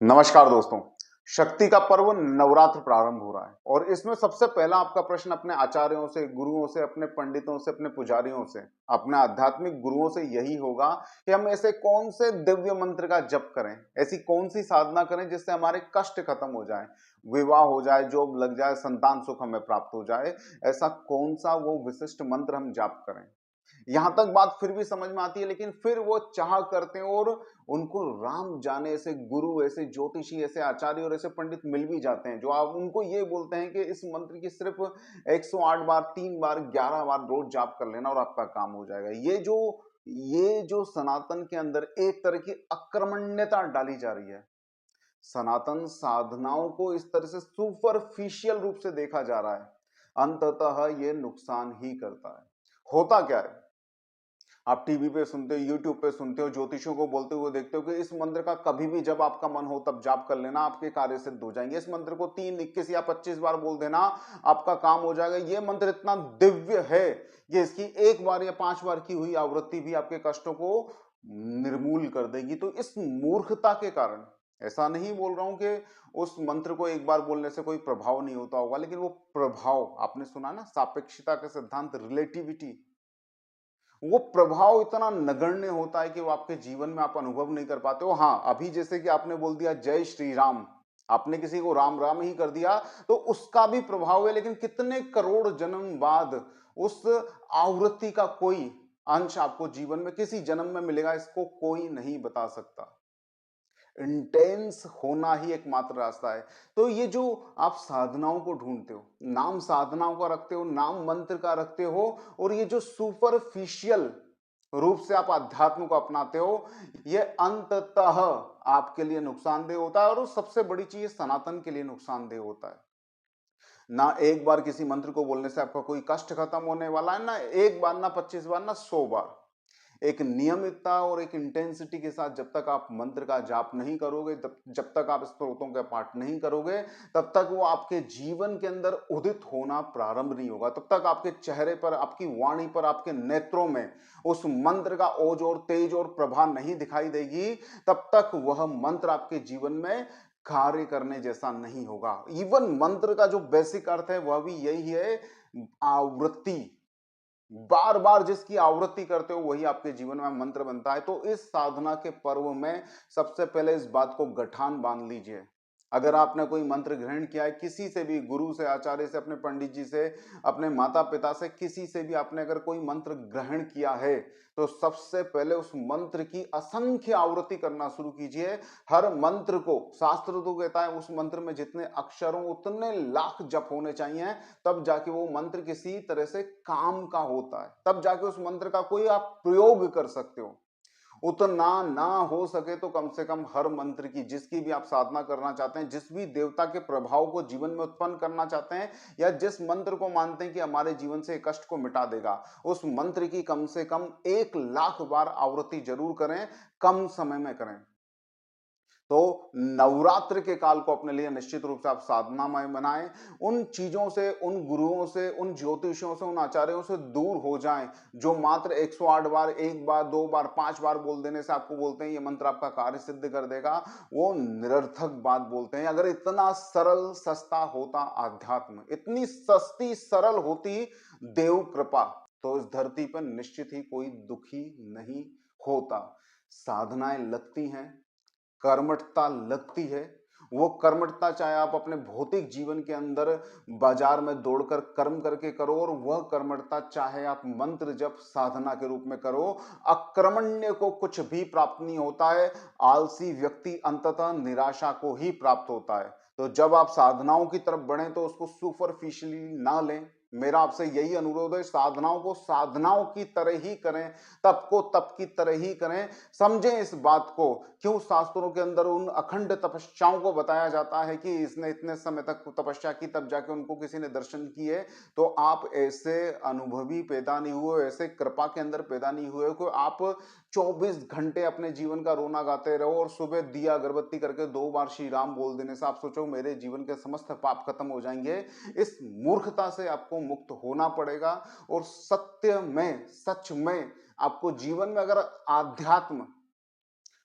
नमस्कार दोस्तों। शक्ति का पर्व नवरात्र प्रारंभ हो रहा है और इसमें सबसे पहला आपका प्रश्न अपने आचार्यों से, गुरुओं से, अपने पंडितों से, अपने पुजारियों से, अपने आध्यात्मिक गुरुओं से यही होगा कि हम ऐसे कौन से दिव्य मंत्र का जप करें, ऐसी कौन सी साधना करें जिससे हमारे कष्ट खत्म हो जाए, विवाह हो जाए, जॉब लग जाए, संतान सुख हमें प्राप्त हो जाए। ऐसा कौन सा वो विशिष्ट मंत्र हम जाप करें। यहां तक बात फिर भी समझ में आती है, लेकिन फिर वो चाह करते हैं और उनको राम जाने ऐसे गुरु, ऐसे ज्योतिषी, ऐसे आचार्य और ऐसे पंडित मिल भी जाते हैं जो आप उनको ये बोलते हैं कि इस मंत्र की सिर्फ 108 बार, 3 बार, 11 बार रोज जाप कर लेना और आपका काम हो जाएगा। ये जो सनातन के अंदर एक तरह की अक्रमण्यता डाली जा रही है, सनातन साधनाओं को इस तरह से सुपरफिशियल रूप से देखा जा रहा है, अंततः ये नुकसान ही करता है। होता क्या है, आप टीवी पे सुनते हो, यूट्यूब पे सुनते हो, ज्योतिषियों को बोलते हुए देखते हो कि इस मंत्र का कभी भी जब आपका मन हो तब जाप कर लेना, आपके कार्य सिद्ध हो जाएंगे। इस मंत्र को 3, 21 या 25 बार बोल देना, आपका काम हो जाएगा। ये मंत्र इतना दिव्य है कि इसकी 1 बार या 5 बार की हुई आवृत्ति भी आपके कष्टों को निर्मूल कर देगी। तो इस मूर्खता के कारण, ऐसा नहीं बोल रहा हूं कि उस मंत्र को 1 बार बोलने से कोई प्रभाव नहीं होता होगा, लेकिन वो प्रभाव, आपने सुना ना सापेक्षता का सिद्धांत, रिलेटिविटी, वो प्रभाव इतना नगण्य होता है कि वो आपके जीवन में आप अनुभव नहीं कर पाते हो। हाँ, अभी जैसे कि आपने बोल दिया जय श्री राम, आपने किसी को राम राम ही कर दिया तो उसका भी प्रभाव है, लेकिन कितने करोड़ जन्म बाद उस आवृत्ति का कोई अंश आपको जीवन में किसी जन्म में मिलेगा, इसको कोई नहीं बता सकता। इंटेंस होना ही एकमात्र रास्ता है। तो ये जो आप साधनाओं को ढूंढते हो, नाम साधनाओं का रखते हो, नाम मंत्र का रखते हो, और ये जो सुपरफिशियल रूप से आप अध्यात्म को अपनाते हो, ये अंततः आपके लिए नुकसानदेह होता है, और सबसे बड़ी चीज सनातन के लिए नुकसानदेह होता है। ना 1 बार किसी मंत्र को बोलने से आपका कोई कष्ट खत्म होने वाला है, ना 1 बार, ना 25 बार, ना 100 बार। एक नियमितता और एक इंटेंसिटी के साथ जब तक आप मंत्र का जाप नहीं करोगे, जब तक आप स्तोत्रों का पाठ नहीं करोगे, तब तक वो आपके जीवन के अंदर उदित होना प्रारंभ नहीं होगा। तब तक आपके चेहरे पर, आपकी वाणी पर, आपके नेत्रों में उस मंत्र का ओज और तेज और प्रभा नहीं दिखाई देगी, तब तक वह मंत्र आपके जीवन में कार्य करने जैसा नहीं होगा। इवन मंत्र का जो बेसिक अर्थ है वह भी यही है, आवृत्ति। बार बार जिसकी आवृत्ति करते हो वही आपके जीवन में मंत्र बनता है। तो इस साधना के पर्व में सबसे पहले इस बात को गठान बांध लीजिए। अगर आपने कोई मंत्र ग्रहण किया है किसी से भी, गुरु से, आचार्य से, अपने पंडित जी से, अपने माता पिता से, किसी से भी आपने अगर कोई मंत्र ग्रहण किया है, तो सबसे पहले उस मंत्र की असंख्य आवृत्ति करना शुरू कीजिए। हर मंत्र को, शास्त्र तो कहता है उस मंत्र में जितने अक्षरों उतने लाख जप होने चाहिए, तब जाके वो मंत्र किसी तरह से काम का होता है, तब जाके उस मंत्र का कोई आप प्रयोग कर सकते हो। उतना ना हो सके तो कम से कम हर मंत्र की, जिसकी भी आप साधना करना चाहते हैं, जिस भी देवता के प्रभाव को जीवन में उत्पन्न करना चाहते हैं, या जिस मंत्र को मानते हैं कि हमारे जीवन से कष्ट को मिटा देगा, उस मंत्र की कम से कम 1 लाख बार आवृत्ति जरूर करें, कम समय में करें। तो नवरात्र के काल को अपने लिए निश्चित रूप से आप साधनामय बनाएं। उन चीजों से, उन गुरुओं से, उन ज्योतिषियों से, उन आचार्यों से दूर हो जाएं जो मात्र 108 बार, 1 बार, 2 बार, 5 बार बोल देने से आपको बोलते हैं ये मंत्र आपका कार्य सिद्ध कर देगा। वो निरर्थक बात बोलते हैं। अगर इतना सरल सस्ता होता अध्यात्म, इतनी सस्ती सरल होती देव कृपा, तो इस धरती पर निश्चित ही कोई दुखी नहीं होता। साधनाएं लगती हैं, कर्मठता लगती है। वो कर्मठता चाहे आप अपने भौतिक जीवन के अंदर बाजार में दौड़कर कर्म करके करो, और वह कर्मठता चाहे आप मंत्र जप साधना के रूप में करो, अक्रमण्य को कुछ भी प्राप्त नहीं होता है। आलसी व्यक्ति अंततः निराशा को ही प्राप्त होता है। तो जब आप साधनाओं की तरफ बढ़ें तो उसको सुपरफिशियली ना लें। मेरा आपसे यही अनुरोध है, साधनाओं को साधनाओं की तरह ही करें, तप को तप की तरह ही करें। समझें इस बात को, क्यों शास्त्रों के अंदर उन अखंड तपस्याओं को बताया जाता है कि इसने इतने समय तक तपस्या की तब जाके उनको किसी ने दर्शन किए। तो आप ऐसे अनुभवी पैदा नहीं हुए, ऐसे कृपा के अंदर पैदा नहीं हुए कि आप 24 घंटे अपने जीवन का रोना गाते रहो, और सुबह दिया अगरबत्ती करके 2 बार श्री राम बोल देने से आप सोचो मेरे जीवन के समस्त पाप खत्म हो जाएंगे। इस मूर्खता से आपको मुक्त होना पड़ेगा, और सत्य में, सच में आपको जीवन में अगर आध्यात्म,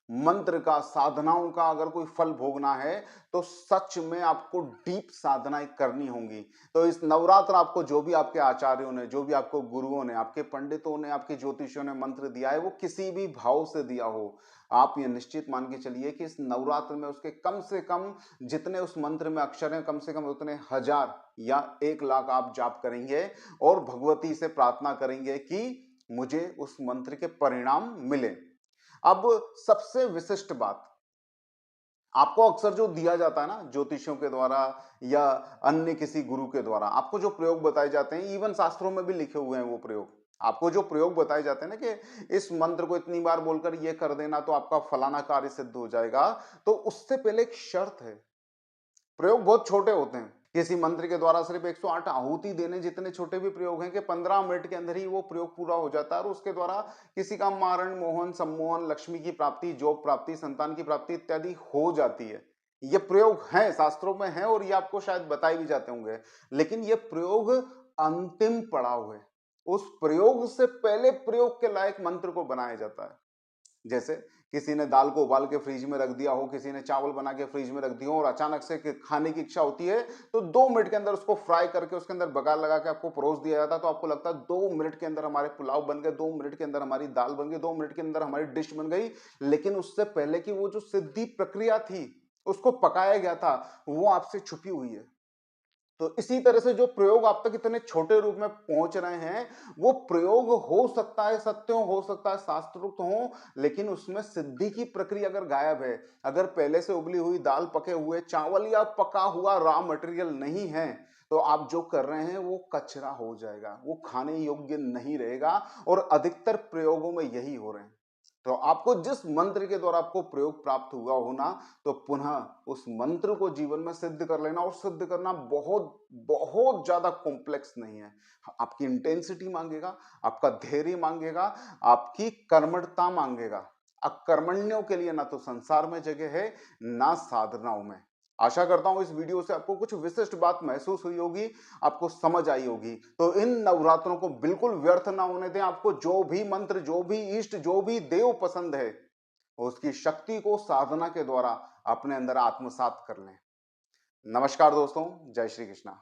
मंत्र का, साधनाओं का अगर कोई फल भोगना है तो सच में आपको डीप साधनाएं करनी होंगी। तो इस नवरात्र आपको जो भी आपके आचार्यों ने, जो भी आपको गुरुओं ने, आपके पंडितों ने, आपके ज्योतिषियों ने मंत्र दिया है, वो किसी भी भाव से दिया हो, आप ये निश्चित मान के चलिए कि इस नवरात्र में उसके कम से कम जितने उस मंत्र में अक्षर हैं, कम से कम उतने 1000 या 1 लाख आप जाप करेंगे और भगवती से प्रार्थना करेंगे कि मुझे उस मंत्र के परिणाम मिले। अब सबसे विशिष्ट बात, आपको अक्सर जो दिया जाता है ना ज्योतिषियों के द्वारा या अन्य किसी गुरु के द्वारा, आपको जो प्रयोग बताए जाते हैं, इवन शास्त्रों में भी लिखे हुए हैं वो प्रयोग, आपको जो प्रयोग बताए जाते हैं ना कि इस मंत्र को इतनी बार बोलकर ये कर देना तो आपका फलाना कार्य सिद्ध हो जाएगा, तो उससे पहले एक शर्त है। प्रयोग बहुत छोटे होते हैं, किसी मंत्र के द्वारा सिर्फ 108 आहुति देने जितने छोटे भी प्रयोग हैं कि 15 मिनट के अंदर ही वो प्रयोग पूरा हो जाता है और उसके द्वारा किसी का मारण, मोहन, सम्मोहन, लक्ष्मी की प्राप्ति, जॉब प्राप्ति, संतान की प्राप्ति इत्यादि हो जाती है। ये प्रयोग हैं, शास्त्रों में हैं और ये आपको शायद बताए भी जाते होंगे, लेकिन ये प्रयोग अंतिम पड़ाव है। उस प्रयोग से पहले प्रयोग के लायक मंत्र को बनाया जाता है। जैसे किसी ने दाल को उबाल के फ्रिज में रख दिया हो, किसी ने चावल बना के फ्रिज में रख दिया हो और अचानक से खाने की इच्छा होती है, तो 2 मिनट के अंदर उसको फ्राई करके उसके अंदर बघार लगा के आपको परोस दिया जाता है, तो आपको लगता है 2 मिनट के अंदर हमारे पुलाव बन गए, 2 मिनट के अंदर हमारी दाल बन गई, 2 मिनट के अंदर हमारी डिश बन गई। लेकिन उससे पहले की वो जो सिद्धि प्रक्रिया थी, उसको पकाया गया था, वो आपसे छुपी हुई है। तो इसी तरह से जो प्रयोग आप तक इतने छोटे रूप में पहुंच रहे हैं, वो प्रयोग हो सकता है सत्य हो सकता है शास्त्रोक्त हो, लेकिन उसमें सिद्धि की प्रक्रिया अगर गायब है, अगर पहले से उबली हुई दाल, पके हुए चावल या पका हुआ रॉ मटेरियल नहीं है, तो आप जो कर रहे हैं वो कचरा हो जाएगा, वो खाने योग्य नहीं रहेगा। और अधिकतर प्रयोगों में यही हो रहे हैं। तो आपको जिस मंत्र के द्वारा आपको प्रयोग प्राप्त हुआ हो ना, तो पुनः उस मंत्र को जीवन में सिद्ध कर लेना, और सिद्ध करना बहुत बहुत ज्यादा कॉम्प्लेक्स नहीं है। आपकी इंटेंसिटी मांगेगा, आपका धैर्य मांगेगा, आपकी कर्मठता मांगेगा। अकर्मण्यों के लिए ना तो संसार में जगह है, ना साधनाओं में। आशा करता हूं इस वीडियो से आपको कुछ विशिष्ट बात महसूस हुई होगी, आपको समझ आई होगी। तो इन नवरात्रों को बिल्कुल व्यर्थ ना होने दें। आपको जो भी मंत्र, जो भी इष्ट, जो भी देव पसंद है, उसकी शक्ति को साधना के द्वारा अपने अंदर आत्मसात कर लें। नमस्कार दोस्तों, जय श्री कृष्णा।